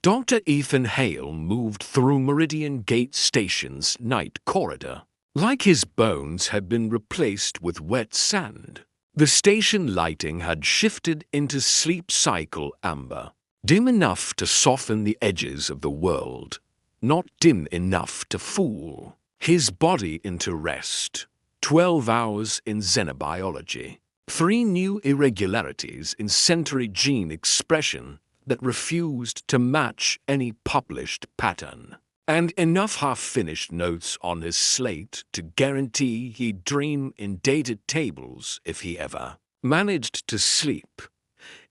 Dr. Ethan Hale moved through Meridian Gate Station's night corridor, like his bones had been replaced with wet sand. The station lighting had shifted into sleep cycle amber, dim enough to soften the edges of the world, not dim enough to fool his body into rest. 12 hours in xenobiology. 3 new irregularities in sensory gene expression that refused to match any published pattern. And enough half-finished notes on his slate to guarantee he'd dream in dated tables if he ever managed to sleep.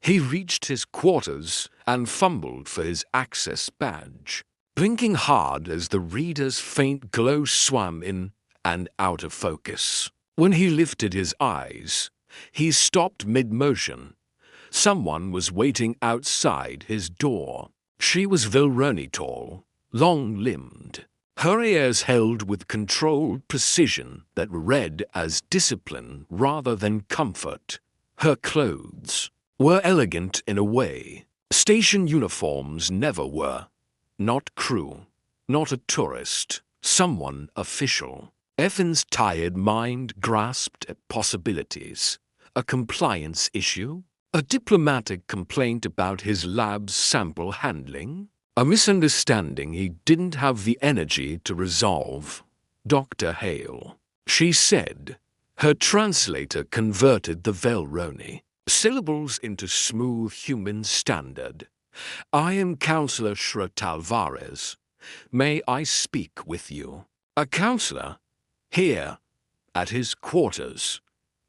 He reached his quarters and fumbled for his access badge, blinking hard as the reader's faint glow swam in and out of focus. When he lifted his eyes, he stopped mid-motion. Someone was waiting outside his door. She was Velroni tall, long-limbed, her ears held with controlled precision that read as discipline rather than comfort. Her clothes were elegant in a way station uniforms never were. Not crew, not a tourist, someone official. Ethan's tired mind grasped at possibilities. A compliance issue? A diplomatic complaint about his lab's sample handling? A misunderstanding he didn't have the energy to resolve. Dr. Hale, she said. Her translator converted the Velroni syllables into smooth human standard. I am Counselor Talvarez. May I speak with you? A counselor? Here, at his quarters.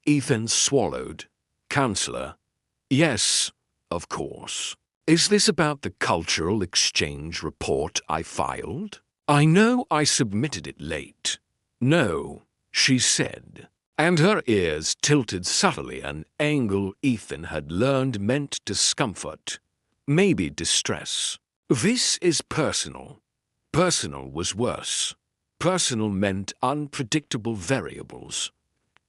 Ethan swallowed. Counselor? Yes, of course. Is this about the cultural exchange report I filed? I know I submitted it late. No, she said, and her ears tilted subtly an angle Ethan had learned meant discomfort, maybe distress. This is personal. Personal was worse. Personal meant unpredictable variables.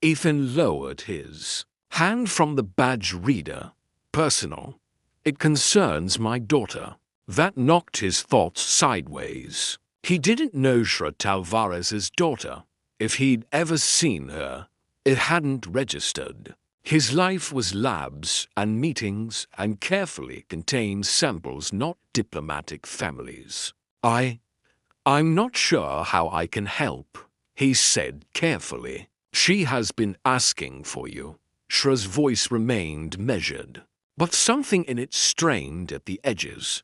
Ethan lowered his hand from the badge reader. Personal. It concerns my daughter. That knocked his thoughts sideways. He didn't know Talvarez's daughter. If he'd ever seen her, it hadn't registered. His life was labs and meetings and carefully contained samples, not diplomatic families. I'm not sure how I can help, he said carefully. She has been asking for you. Shra's voice remained measured, but something in it strained at the edges,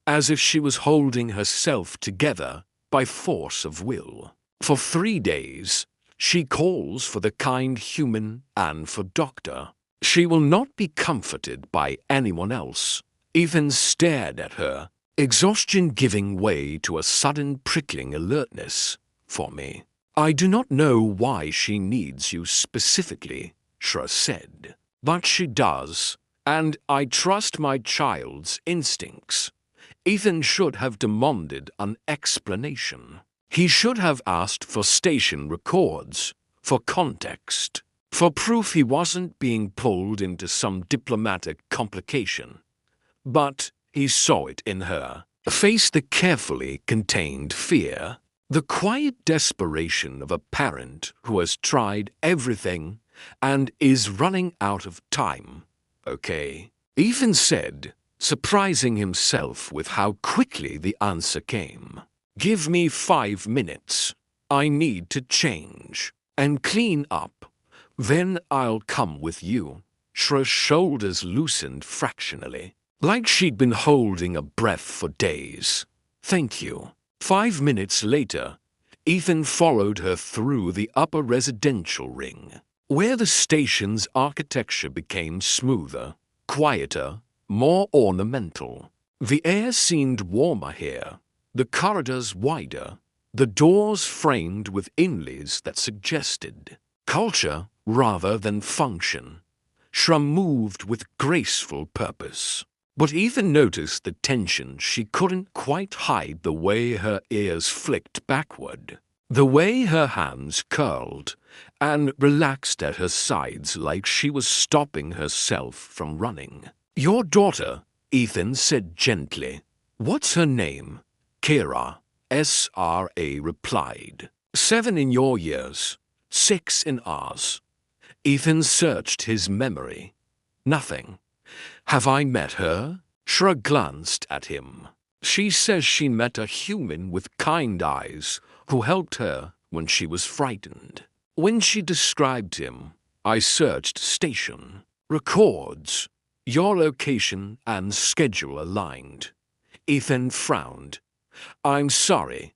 as if she was holding herself together by force of will. For 3 days, she calls for the kind human and for doctor. She will not be comforted by anyone else. Ethan stared at her, exhaustion giving way to a sudden prickling alertness. For me. I do not know why she needs you specifically, Shra said. But she does, and I trust my child's instincts. Ethan should have demanded an explanation. He should have asked for station records, for context, for proof he wasn't being pulled into some diplomatic complication. But he saw it in her face, the carefully contained fear. The quiet desperation of a parent who has tried everything and is running out of time. Okay, Ethan said, surprising himself with how quickly the answer came. Give me 5 minutes. I need to change and clean up. Then I'll come with you. Shra's shoulders loosened fractionally, like she'd been holding a breath for days. Thank you. 5 minutes later, Ethan followed her through the upper residential ring, where the station's architecture became smoother, quieter, more ornamental. The air seemed warmer here, the corridors wider, the doors framed with inlays that suggested culture rather than function. Shra moved with graceful purpose. But Ethan noticed the tension. She couldn't quite hide the way her ears flicked backward, the way her hands curled and relaxed at her sides like she was stopping herself from running. Your daughter, Ethan said gently, What's her name? Kira, SRA replied. 7 in your years, 6 in ours. Ethan searched his memory. Nothing. Have I met her? Shra glanced at him. She says she met a human with kind eyes who helped her when she was frightened. When she described him, I searched station, records, your location and schedule aligned. Ethan frowned. I'm sorry.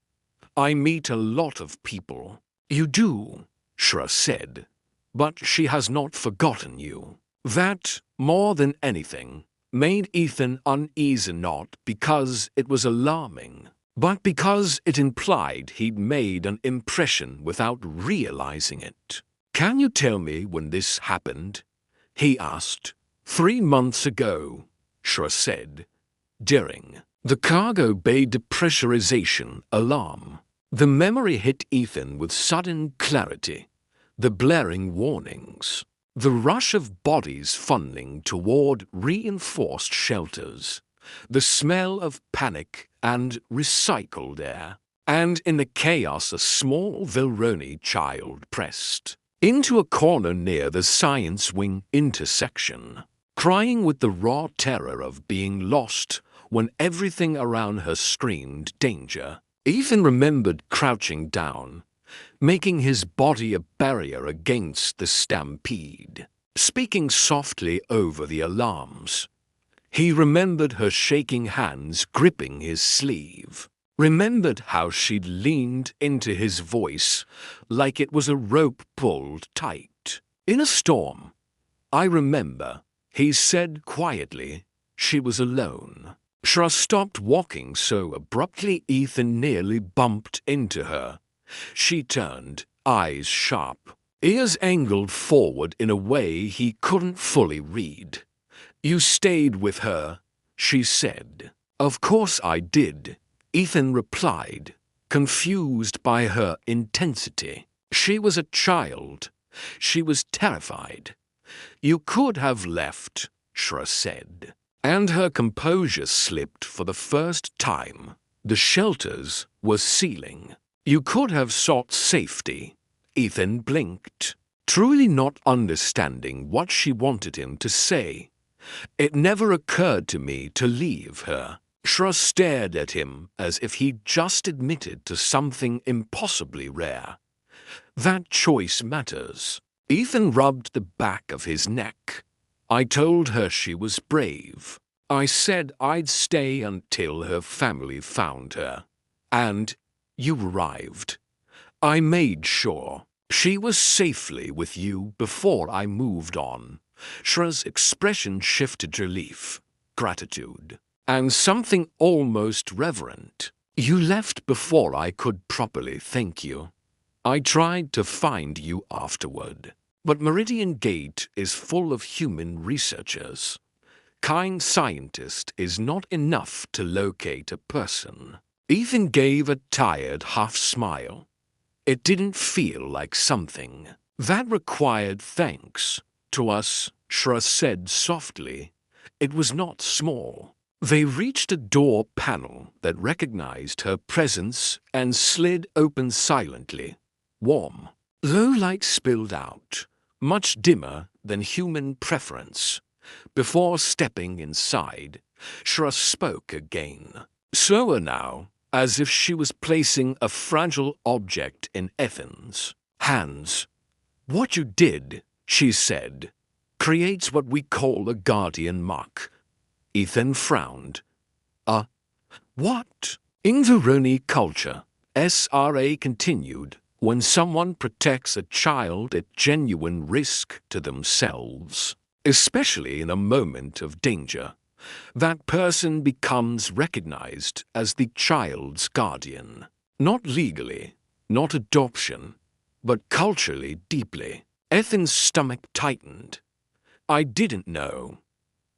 I meet a lot of people. You do, Shra said. But she has not forgotten you. That, more than anything, made Ethan uneasy, not because it was alarming, but because it implied he'd made an impression without realizing it. Can you tell me when this happened? He asked. 3 months ago, Shra said. During the cargo bay depressurization alarm. The memory hit Ethan with sudden clarity. The blaring warnings. The rush of bodies funneling toward reinforced shelters. The smell of panic and recycled air. And in the chaos a small Velroni child pressed into a corner near the science wing intersection, crying with the raw terror of being lost when everything around her screamed danger. Ethan remembered crouching down, making his body a barrier against the stampede, speaking softly over the alarms. He remembered her shaking hands gripping his sleeve, remembered how she'd leaned into his voice like it was a rope pulled tight. In a storm, I remember, he said quietly, she was alone. Shra stopped walking so abruptly Ethan nearly bumped into her. She turned, eyes sharp, ears angled forward in a way he couldn't fully read. You stayed with her, she said. Of course I did, Ethan replied, confused by her intensity. She was a child. She was terrified. You could have left, Shra said. And her composure slipped for the first time. The shelters were sealing. You could have sought safety. Ethan blinked, truly not understanding what she wanted him to say. It never occurred to me to leave her. Shra stared at him as if he'd just admitted to something impossibly rare. That choice matters. Ethan rubbed the back of his neck. I told her she was brave. I said I'd stay until her family found her. And you arrived. I made sure she was safely with you before I moved on. Shra's expression shifted relief, gratitude, and something almost reverent. You left before I could properly thank you. I tried to find you afterward. But Meridian Gate is full of human researchers. Kind scientist is not enough to locate a person. Ethan gave a tired half smile. It didn't feel like something that required thanks. To us, Shra said softly. It was not small. They reached a door panel that recognized her presence and slid open silently. Warm. Low light spilled out, much dimmer than human preference. Before stepping inside, Shra spoke again, slower now, as if she was placing a fragile object in Ethan's hands. What you did, she said, creates what we call a guardian mark. Ethan frowned. What? In Velroni culture, SRA continued, when someone protects a child at genuine risk to themselves, especially in a moment of danger, that person becomes recognized as the child's guardian. Not legally, not adoption, but culturally deeply. Ethan's stomach tightened. I didn't know.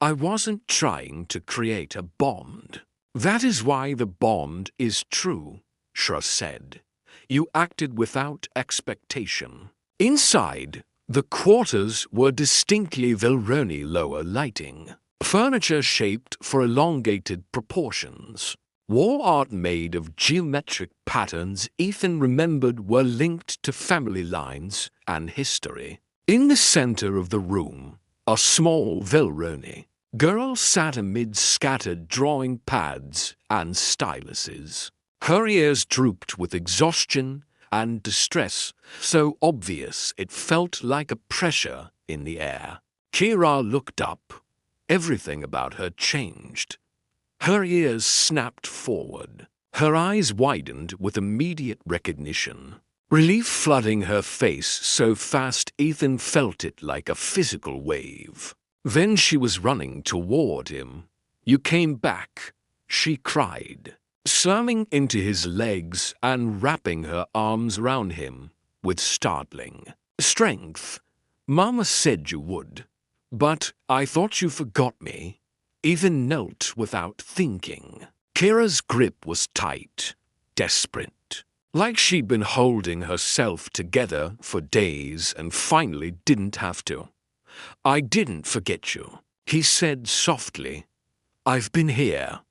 I wasn't trying to create a bond. That is why the bond is true, Shra said. You acted without expectation. Inside, the quarters were distinctly Velroni lower lighting. Furniture shaped for elongated proportions. Wall art made of geometric patterns Ethan remembered were linked to family lines and history. In the center of the room, a small Velroni girl sat amid scattered drawing pads and styluses. Her ears drooped with exhaustion and distress, so obvious it felt like a pressure in the air. Kira looked up. Everything about her changed. Her ears snapped forward. Her eyes widened with immediate recognition. Relief flooding her face so fast Ethan felt it like a physical wave. Then she was running toward him. "You came back," she cried, slamming into his legs and wrapping her arms round him with startling strength. "Mama said you would. But I thought you forgot me." Ethan knelt without thinking. Kira's grip was tight, desperate, like she'd been holding herself together for days and finally didn't have to. "I didn't forget you," he said softly. "I've been here.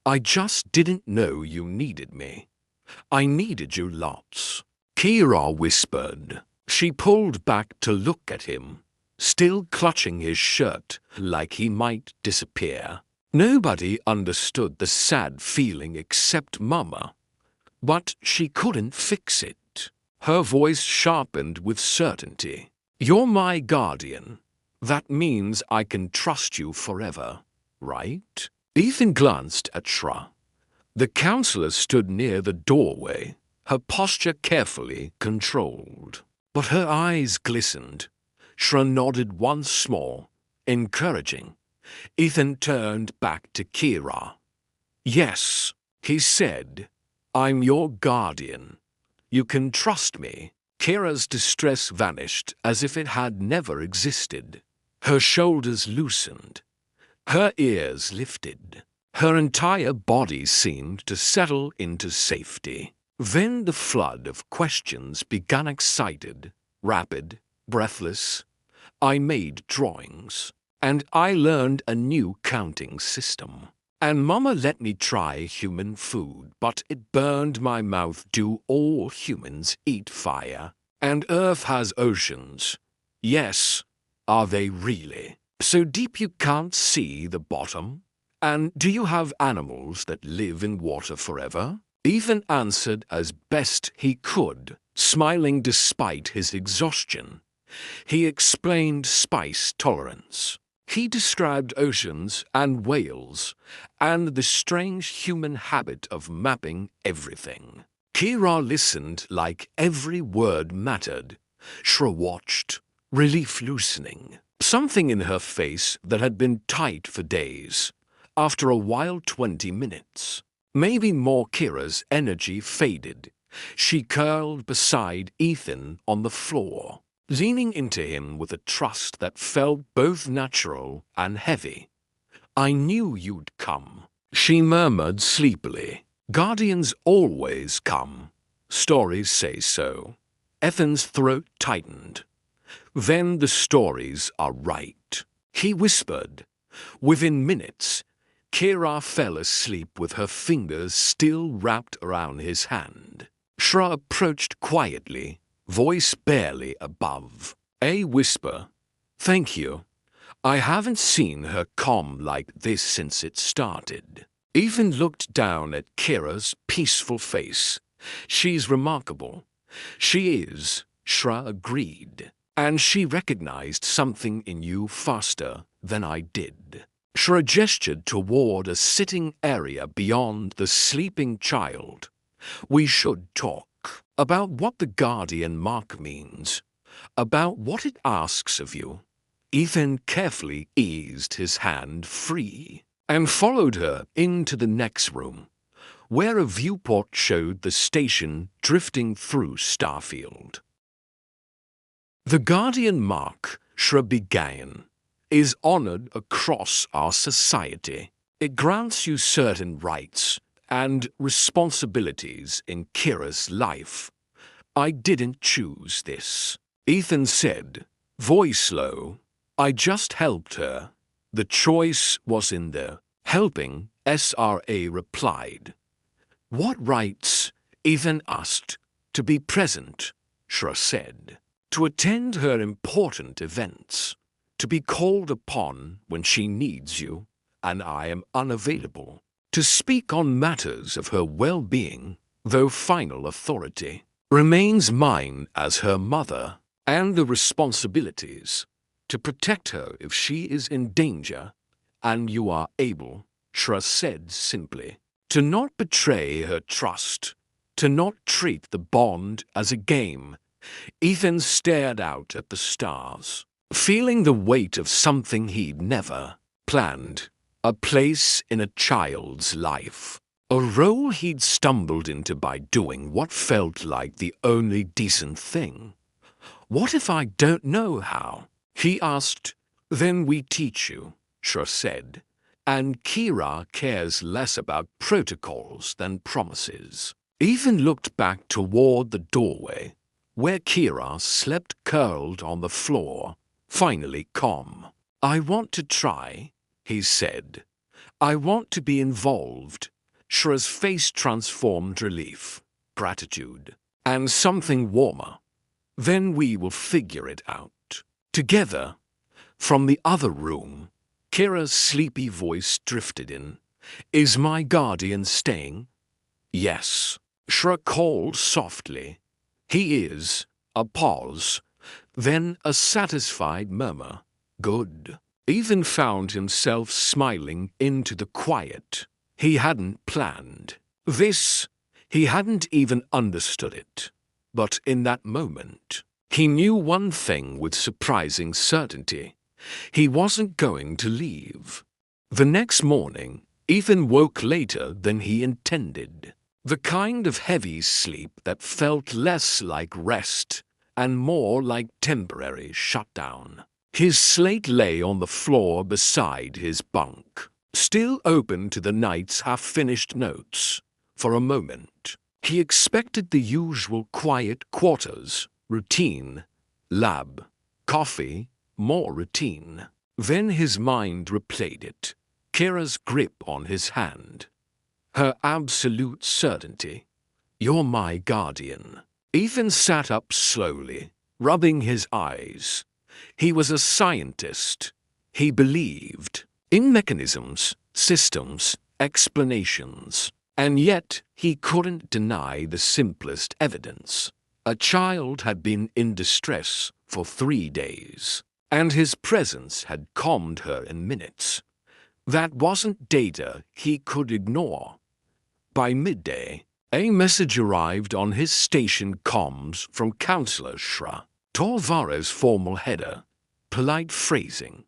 I just didn't know you needed me. I needed you lots." Kira whispered. She pulled back to look at him, still clutching his shirt like he might disappear. Nobody understood the sad feeling except Mama, but she couldn't fix it. Her voice sharpened with certainty. "You're my guardian. That means I can trust you forever, right?" Ethan glanced at Shra. The counselor stood near the doorway, her posture carefully controlled. But her eyes glistened. Shra nodded once more, encouraging. Ethan turned back to Kira. "Yes," he said, "I'm your guardian. You can trust me." Kira's distress vanished as if it had never existed. Her shoulders loosened. Her ears lifted. Her entire body seemed to settle into safety. Then the flood of questions began, excited, rapid, breathless. I made drawings, and I learned a new counting system. And Mama let me try human food, but it burned my mouth. Do all humans eat fire? And Earth has oceans. Yes, are they really? So deep you can't see the bottom? And do you have animals that live in water forever? Ethan answered as best he could, smiling despite his exhaustion. He explained spice tolerance. He described oceans and whales, and the strange human habit of mapping everything. Kira listened like every word mattered. Shra watched, relief loosening. Something in her face that had been tight for days. After a while, 20 minutes. Maybe more. Kira's energy faded. She curled beside Ethan on the floor, leaning into him with a trust that felt both natural and heavy. "I knew you'd come," she murmured sleepily. "Guardians always come. Stories say so." Ethan's throat tightened. "Then the stories are right," he whispered. Within minutes, Kira fell asleep with her fingers still wrapped around his hand. Shra approached quietly, voice barely above. A whisper. "Thank you. I haven't seen her calm like this since it started." Ethan looked down at Kira's peaceful face. "She's remarkable." "She is," Shra agreed. "And she recognized something in you faster than I did." Shra gestured toward a sitting area beyond the sleeping child. "We should talk about what the guardian mark means, about what it asks of you." Ethan carefully eased his hand free and followed her into the next room, where a viewport showed the station drifting through Starfield. "The guardian mark," Shra began, "is honored across our society. It grants you certain rights and responsibilities in Kira's life. I didn't choose this," Ethan said, voice low. "I just helped her. The choice was in there. Helping, SRA replied. What rights? Ethan asked. To be present, Shra said. To attend her important events. To be called upon when she needs you, and I am unavailable. To speak on matters of her well-being, though final authority remains mine as her mother, and the responsibilities to protect her if she is in danger, and you are able, Shra said simply, to not betray her trust, to not treat the bond as a game. Ethan stared out at the stars, feeling the weight of something he'd never planned, a place in a child's life, a role he'd stumbled into by doing what felt like the only decent thing. What if I don't know how? He asked. Then we teach you, Shra said, and Kira cares less about protocols than promises. Ethan looked back toward the doorway, where Kira slept curled on the floor, finally calm. I want to try, he said. I want to be involved. Shra's face transformed relief, gratitude, and something warmer. Then we will figure it out. Together. From the other room, Kira's sleepy voice drifted in. Is my guardian staying? Yes, Shra called softly. He is. A pause, then a satisfied murmur. Good. Ethan found himself smiling into the quiet. He hadn't planned this. He hadn't even understood it. But in that moment, he knew one thing with surprising certainty. He wasn't going to leave. The next morning, Ethan woke later than he intended. The kind of heavy sleep that felt less like rest and more like temporary shutdown. His slate lay on the floor beside his bunk, still open to the night's half-finished notes. For a moment, he expected the usual quiet quarters, routine, lab, coffee, more routine. Then his mind replayed it. Kira's grip on his hand. Her absolute certainty. You're my guardian. Ethan sat up slowly, rubbing his eyes. He was a scientist. He believed in mechanisms, systems, explanations. And yet he couldn't deny the simplest evidence. A child had been in distress for 3 days, and his presence had calmed her in minutes. That wasn't data he could ignore. By midday, a message arrived on his station comms from Counselor Shra. Torvare's formal header, polite phrasing,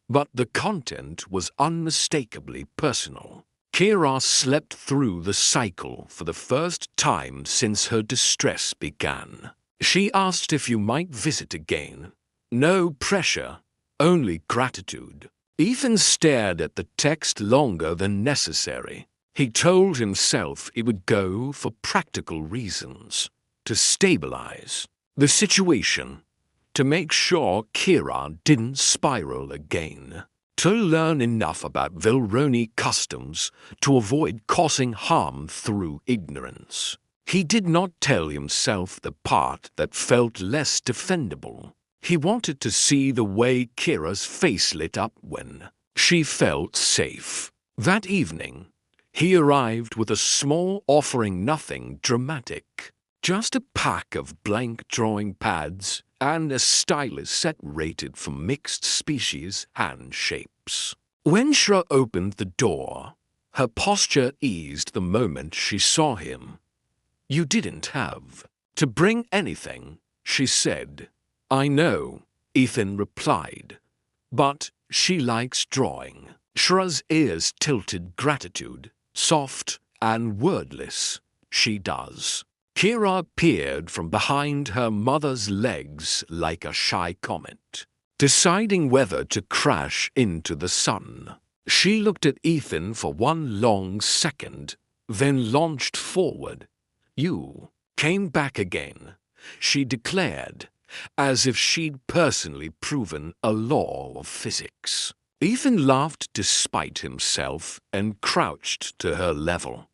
but the content was unmistakably personal. Kira slept through the cycle for the first time since her distress began. She asked if you might visit again. No pressure, only gratitude. Ethan stared at the text longer than necessary. He told himself it would go for practical reasons, to stabilize the situation, to make sure Kira didn't spiral again, to learn enough about Velroni customs to avoid causing harm through ignorance. He did not tell himself the part that felt less defendable. He wanted to see the way Kira's face lit up when she felt safe. That evening, he arrived with a small offering, nothing dramatic. Just a pack of blank drawing pads and a stylus set rated for mixed species hand shapes. When Shra opened the door, her posture eased the moment she saw him. You didn't have to bring anything, she said. I know, Ethan replied, but she likes drawing. Shra's ears tilted. Gratitude, soft and wordless, she does. Kira appeared from behind her mother's legs like a shy comet, deciding whether to crash into the sun. She looked at Ethan for one long second, then launched forward. You came back again, she declared, as if she'd personally proven a law of physics. Ethan laughed despite himself and crouched to her level.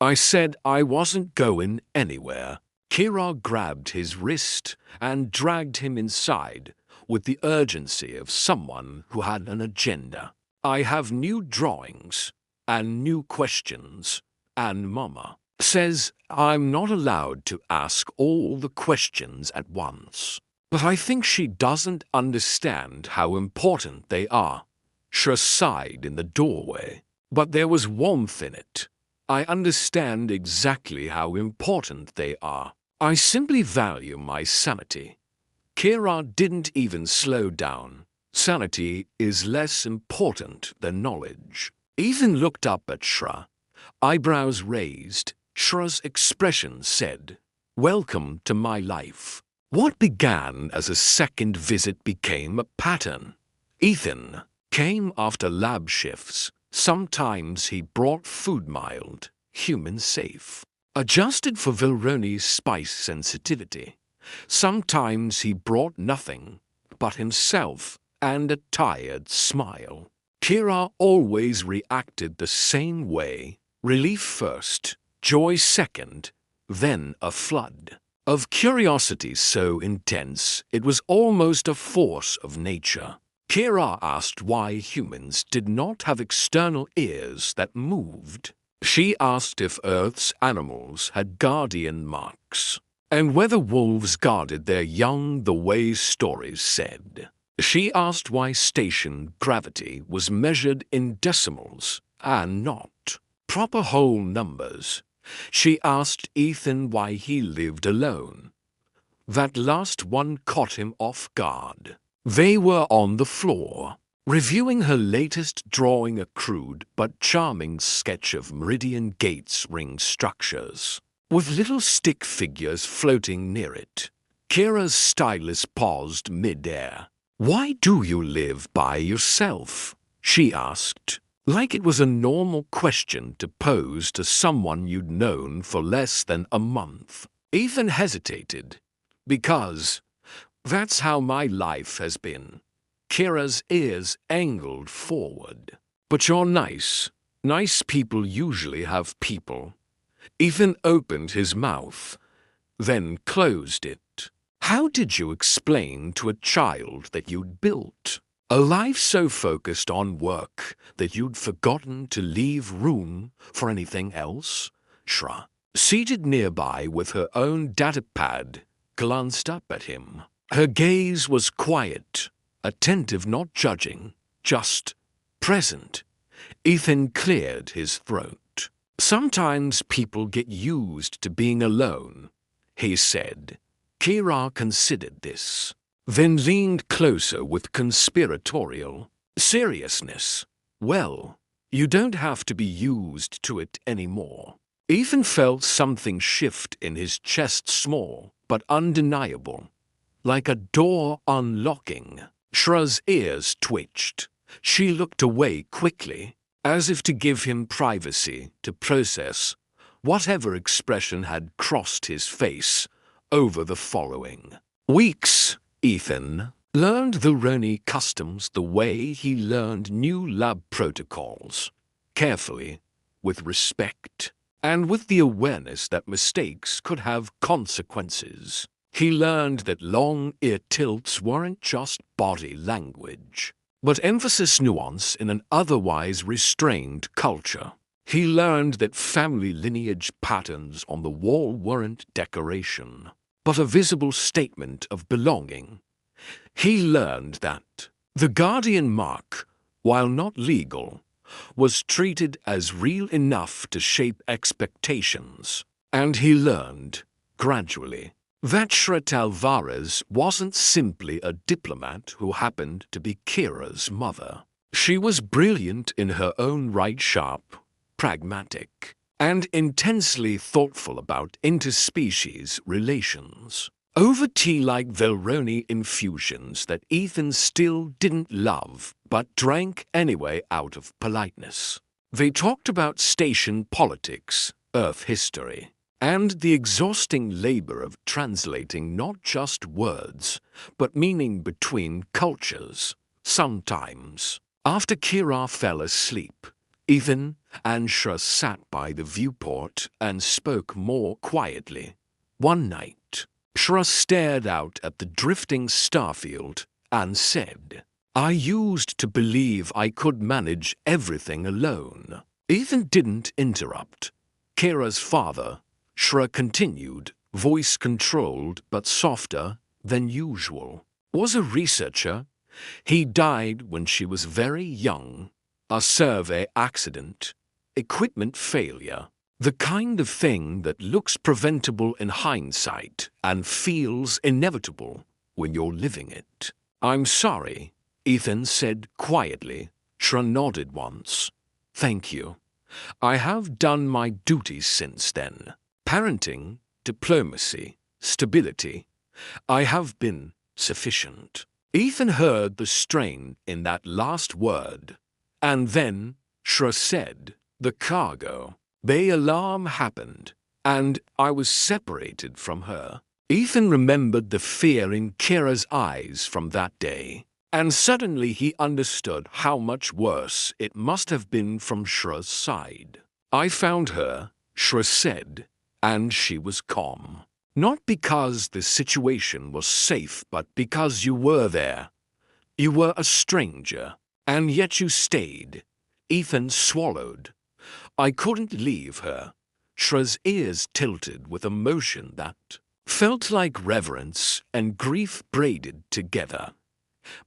I said I wasn't going anywhere. Kira grabbed his wrist and dragged him inside with the urgency of someone who had an agenda. I have new drawings and new questions, and Mama says I'm not allowed to ask all the questions at once. But I think she doesn't understand how important they are. She sighed in the doorway, but there was warmth in it. I understand exactly how important they are. I simply value my sanity. Kira didn't even slow down. Sanity is less important than knowledge. Ethan looked up at Shra, eyebrows raised. Shra's expression said, "Welcome to my life." What began as a second visit became a pattern. Ethan came after lab shifts. Sometimes he brought food mild, human safe, adjusted for Velroni's spice sensitivity. Sometimes he brought nothing but himself and a tired smile. Kira always reacted the same way: relief first, joy second, then a flood of curiosity so intense it was almost a force of nature. Kira asked why humans did not have external ears that moved. She asked if Earth's animals had guardian marks, and whether wolves guarded their young the way stories said. She asked why station gravity was measured in decimals and not proper whole numbers. She asked Ethan why he lived alone. That last one caught him off guard. They were on the floor, reviewing her latest drawing, a crude but charming sketch of Meridian Gate's ring structures, with little stick figures floating near it. Kira's stylus paused mid-air. "Why do you live by yourself?" she asked, like it was a normal question to pose to someone you'd known for less than a month. Ethan hesitated. "Because that's how my life has been." Kira's ears angled forward. "But you're nice. Nice people usually have people." Ethan opened his mouth, then closed it. "How did you explain to a child that you'd built a life so focused on work that you'd forgotten to leave room for anything else?" Shra, seated nearby with her own datapad, glanced up at him. Her gaze was quiet, attentive, not judging, just present. Ethan cleared his throat. "Sometimes people get used to being alone," he said. Kira considered this, then leaned closer with conspiratorial seriousness. "Well, you don't have to be used to it anymore." Ethan felt something shift in his chest, small but undeniable, like a door unlocking. Shra's ears twitched. She looked away quickly, as if to give him privacy to process whatever expression had crossed his face over the following weeks. Ethan learned Velroni customs the way he learned new lab protocols, carefully, with respect, and with the awareness that mistakes could have consequences. He learned that long ear tilts weren't just body language, but emphasis nuance in an otherwise restrained culture. He learned that family lineage patterns on the wall weren't decoration, but a visible statement of belonging. He learned that the guardian mark, while not legal, was treated as real enough to shape expectations. And he learned, gradually, that Shret Alvarez wasn't simply a diplomat who happened to be Kira's mother. She was brilliant in her own right, sharp, pragmatic, and intensely thoughtful about interspecies relations. Over tea like Velroni infusions that Ethan still didn't love, but drank anyway out of politeness. They talked about station politics, Earth history, and the exhausting labor of translating not just words, but meaning between cultures. Sometimes After Kira fell asleep, Ethan and Shra sat by the viewport and spoke more quietly. One night, Shra stared out at the drifting starfield and said, "I used to believe I could manage everything alone." Ethan didn't interrupt. Kira's father, Shra continued, voice controlled but softer than usual, was a researcher. He died when she was very young. A survey accident, equipment failure, the kind of thing that looks preventable in hindsight and feels inevitable when you're living it. "I'm sorry," Ethan said quietly. Shra nodded once. "Thank you. I have done my duty since then. Parenting, diplomacy, stability. I have been sufficient." Ethan heard the strain in that last word. And then, Shra said, "The cargo. The alarm happened, and I was separated from her." Ethan remembered the fear in Kira's eyes from that day, and suddenly he understood how much worse it must have been from Shra's side. "I found her," Shra said, "and she was calm. Not because the situation was safe, but because you were there. You were a stranger, and yet you stayed." Ethan swallowed. "I couldn't leave her." Shra's ears tilted with emotion that felt like reverence and grief braided together.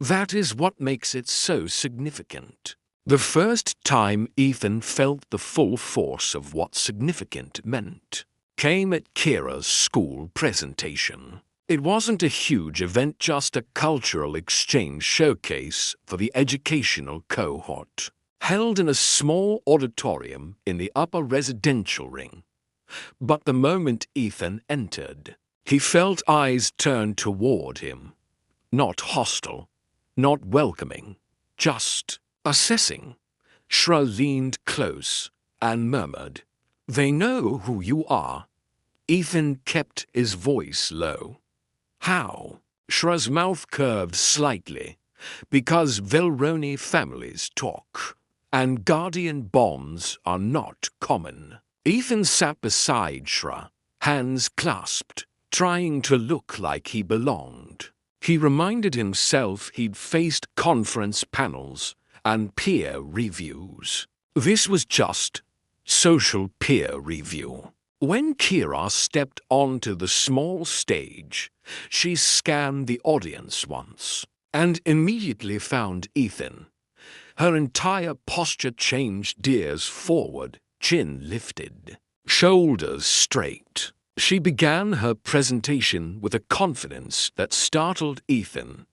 That is what makes it so significant. The first time Ethan felt the full force of what significant meant came at Kira's school presentation. It wasn't a huge event, just a cultural exchange showcase for the educational cohort, held in a small auditorium in the upper residential ring. But the moment Ethan entered, he felt eyes turn toward him. Not hostile, not welcoming, just assessing. Shra leaned close and murmured, "They know who you are." Ethan kept his voice low. "How?" Shra's mouth curved slightly. "Because Velroni families talk, and guardian bonds are not common." Ethan sat beside Shra, hands clasped, trying to look like he belonged. He reminded himself he'd faced conference panels and peer reviews. This was just social peer review. When Kira stepped onto the small stage, she scanned the audience once and immediately found Ethan. Her entire posture changed, ears forward, chin lifted, shoulders straight. She began her presentation with a confidence that startled Ethan,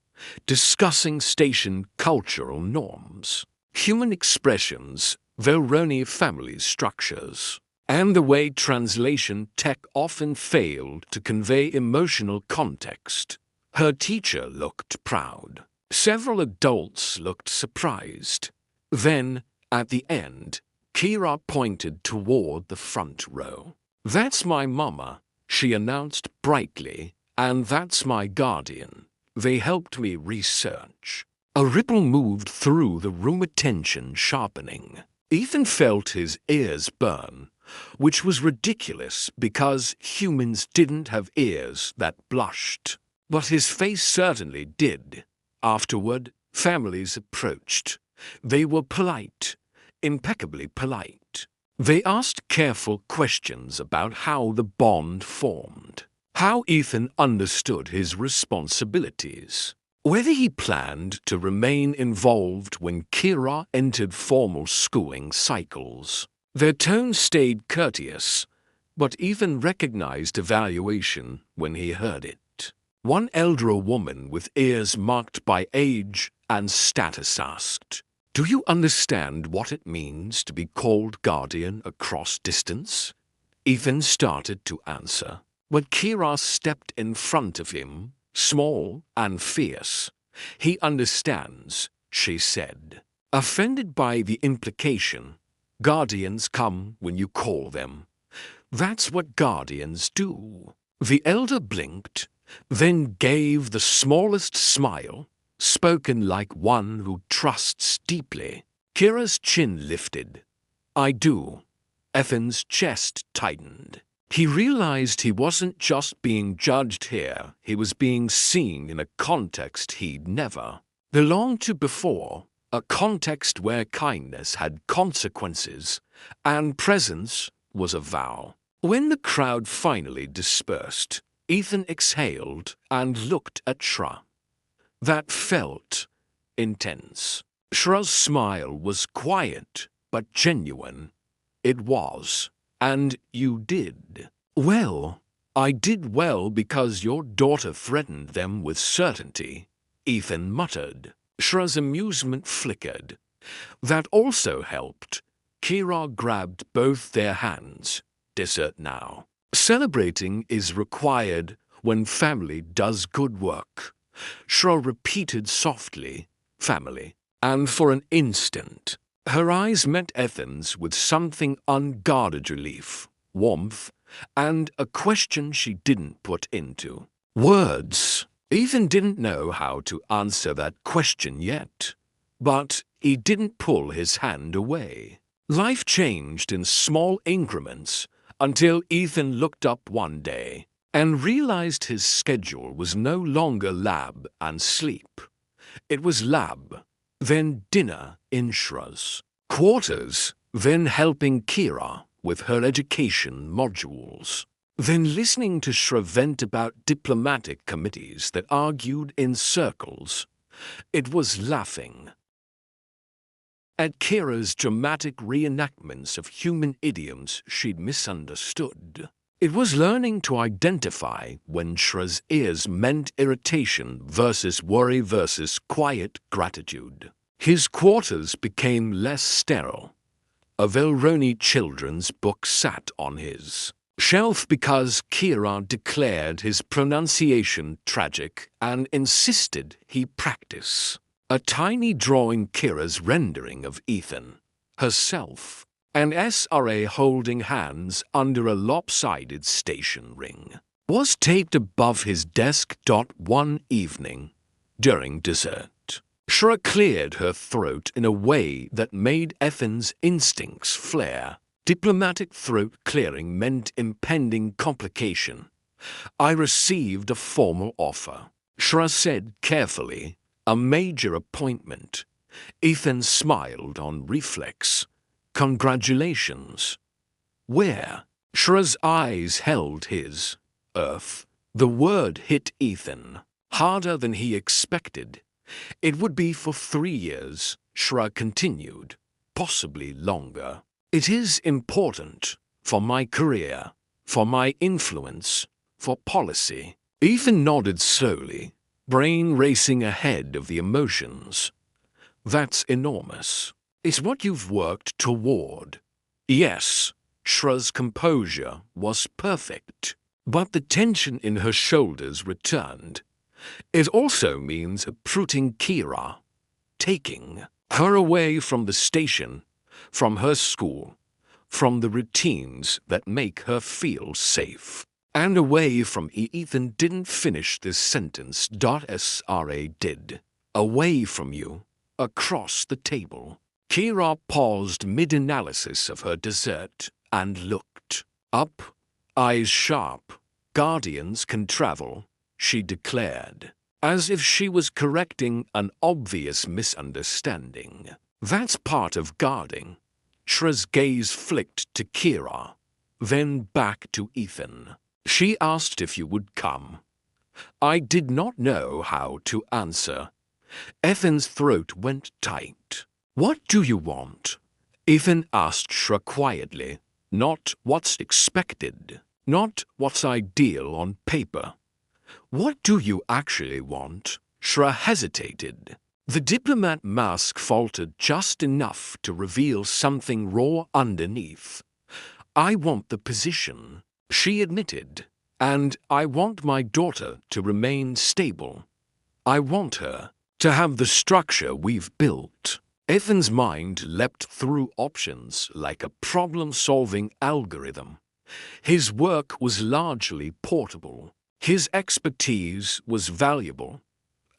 discussing station cultural norms, human expressions, Velroni family structures, and the way translation tech often failed to convey emotional context. Her teacher looked proud. Several adults looked surprised. Then, at the end, Kira pointed toward the front row. "That's my mama," she announced brightly, "and that's my guardian. They helped me research." A ripple moved through the room, attention sharpening. Ethan felt his ears burn, which was ridiculous because humans didn't have ears that blushed. But his face certainly did. Afterward, families approached. They were polite, impeccably polite. They asked careful questions about how the bond formed, how Ethan understood his responsibilities, whether he planned to remain involved when Kira entered formal schooling cycles. Their tone stayed courteous, but Ethan recognized evaluation when he heard it. One elder woman with ears marked by age and status asked, "Do you understand what it means to be called guardian across distance?" Ethan started to answer, but Kira stepped in front of him, small and fierce. "He understands," she said. Offended by the implication, "Guardians come when you call them. That's what guardians do." The elder blinked, then gave the smallest smile. spoken like one who trusts deeply. Kira's chin lifted. I do. Ethan's chest tightened. He realized he wasn't just being judged here, he was being seen in a context he'd never belonged to before, a context where kindness had consequences and presence was a vow. When the crowd finally dispersed, Ethan exhaled and looked at Shra. That felt intense. Shra's smile was quiet but genuine. It was. And you did. Well, I did well because your daughter threatened them with certainty, Ethan muttered. Shra's amusement flickered. That also helped. Kira grabbed both their hands. Dessert now. Celebrating is required when family does good work. Shra repeated softly, family. And for an instant, her eyes met Ethan's with something unguarded relief, warmth, and a question she didn't put into words. Ethan didn't know how to answer that question yet, but he didn't pull his hand away. Life changed in small increments until Ethan looked up one day and realized his schedule was no longer lab and sleep. It was lab, then dinner in Shra's quarters, then helping Kira with her education modules, then listening to Shra vent about diplomatic committees that argued in circles. It was laughing at Kira's dramatic reenactments of human idioms she'd misunderstood. It was learning to identify when Shra's ears meant irritation versus worry versus quiet gratitude. His quarters became less sterile. A Velroni children's book sat on his shelf because Kira declared his pronunciation tragic and insisted he practice. A tiny drawing Kira's rendering of Ethan, herself, and SRA holding hands under a lopsided station ring, was taped above his desk. One evening, during dessert, Shra cleared her throat in a way that made Ethan's instincts flare. Diplomatic throat clearing meant impending complication. I received a formal offer, Shra said carefully. A major appointment. Ethan smiled on reflex. Congratulations. Where? Shra's eyes held his. Earth. The word hit Ethan harder than he expected. It would be for 3 years, Shra continued, possibly longer. It is important for my career, for my influence, for policy. Ethan nodded slowly, brain racing ahead of the emotions. That's enormous. It's what you've worked toward. Yes, Shra's composure was perfect, but the tension in her shoulders returned. It also means uprooting Kira, taking her away from the station, from her school, from the routines that make her feel safe, and away from Ethan didn't finish this sentence. SRA did. Away from you, across the table. Kira paused mid-analysis of her dessert and looked up, eyes sharp. Guardians can travel, she declared, as if she was correcting an obvious misunderstanding. That's part of guarding. Shra's gaze flicked to Kira, then back to Ethan. She asked if you would come. I did not know how to answer. Ethan's throat went tight. What do you want? Ethan asked Shra quietly. Not what's expected, not what's ideal on paper. What do you actually want? Shra hesitated. The diplomat mask faltered just enough to reveal something raw underneath. I want the position, she admitted, and I want my daughter to remain stable. I want her to have the structure we've built. Ethan's mind leapt through options like a problem-solving algorithm. His work was largely portable. His expertise was valuable.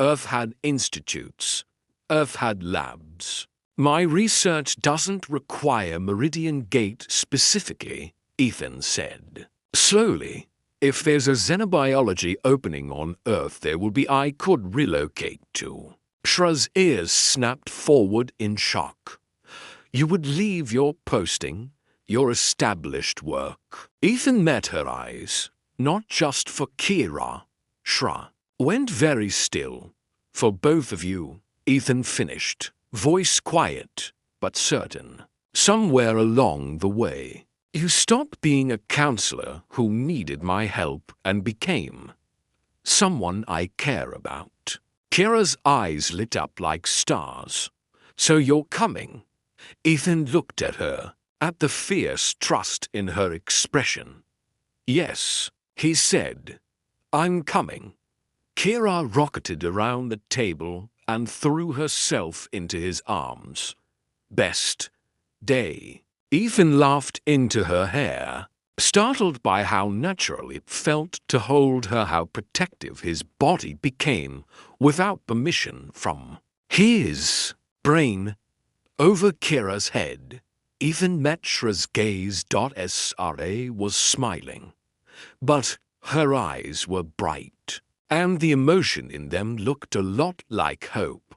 Earth had institutes. Earth had labs. My research doesn't require Meridian Gate specifically, Ethan said. Slowly, if there's a xenobiology opening on Earth I could relocate to. Shra's ears snapped forward in shock. You would leave your posting, your established work. Ethan met her eyes, not just for Kira. Shra went very still. For both of you, Ethan finished, voice quiet but certain. Somewhere along the way, you stopped being a counselor who needed my help and became someone I care about. Kira's eyes lit up like stars. So you're coming? Ethan looked at her, at the fierce trust in her expression. Yes, he said. I'm coming. Kira rocketed around the table and threw herself into his arms. Best day. Ethan laughed into her hair, startled by how natural it felt to hold her, how protective his body became without permission from his brain. Over Kira's head, Ethan met Shra's gaze. Sra was smiling, but her eyes were bright, and the emotion in them looked a lot like hope.